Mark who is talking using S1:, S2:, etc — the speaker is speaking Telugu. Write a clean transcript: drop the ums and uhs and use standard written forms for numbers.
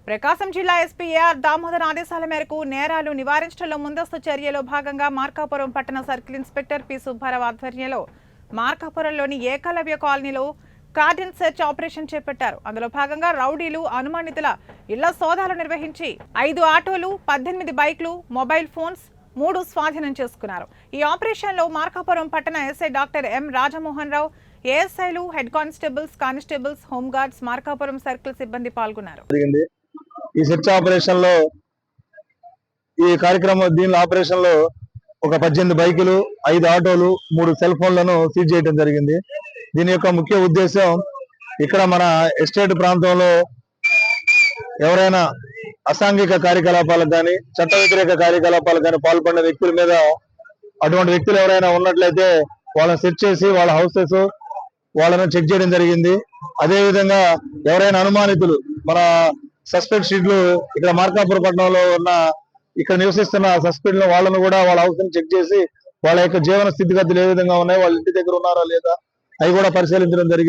S1: ప్రకాశం జిల్లా ఎస్పీ ఏఆర్ దామోదర్ ఆదేశాల మేరకు నేరాలు నివారించడంలో ముందస్తు చర్యలో భాగంగా మార్కాపురం పట్టణ సర్కిల్ ఇన్స్పెక్టర్ పి సుబ్బారావు ఆధ్వర్యంలో మార్కాపురంలోని ఏకలవ్య కాలనీలో కార్డన్ సెర్చ్ ఆపరేషన్ చేపట్టారు. అందులో భాగంగా రౌడీలు అనుమానితుల ఇళ్ల సోదాలు నిర్వహించి 5 ఆటోలు, 18 బైక్లు, మొబైల్ ఫోన్స్ 3 స్వాధీనం చేసుకున్నారు. ఈ ఆపరేషన్ లో మార్కాపురం పట్టణ ఎస్ఐ డాక్టర్ ఎం రాజమోహన్ రావు, ఏఎస్ఐలు, హెడ్ కానిస్టేబుల్స్, హోంగార్డ్స్, మార్కాపురం సర్కిల్ సిబ్బంది పాల్గొన్నారు.
S2: ఈ సెర్చ్ ఆపరేషన్ లో దీని ఆపరేషన్ లో ఒక 18 బైకులు, 5 ఆటోలు, 3 సెల్ ఫోన్లను సీజ్ చేయడం జరిగింది. దీని యొక్క ముఖ్య ఉద్దేశం ఇక్కడ మన ఎస్టేట్ ప్రాంతంలో ఎవరైనా అసాంఘిక కార్యకలాపాలకు కానీ చట్ట వ్యతిరేక కార్యకలాపాలకు కానీ పాల్పడిన వ్యక్తుల మీద అటువంటి వ్యక్తులు ఎవరైనా ఉన్నట్లయితే వాళ్ళని సెర్చ్ చేసి వాళ్ళ హౌసెస్ వాళ్ళని చెక్ చేయడం జరిగింది. అదే విధంగా ఎవరైనా అనుమానితులు మన సస్పెక్ట్ షీట్లు ఇక్కడ మార్కాపురం పట్టణంలో ఉన్న ఇక్కడ నివసిస్తున్న సస్పెక్ట్ వాళ్ళను కూడా వాళ్ళ హౌస్ ని చెక్ చేసి వాళ్ళ యొక్క జీవన స్థితిగతులు ఏ విధంగా ఉన్నాయి, వాళ్ళ ఇంటి దగ్గర ఉన్నారా లేదా అవి కూడా పరిశీలించడం జరిగింది.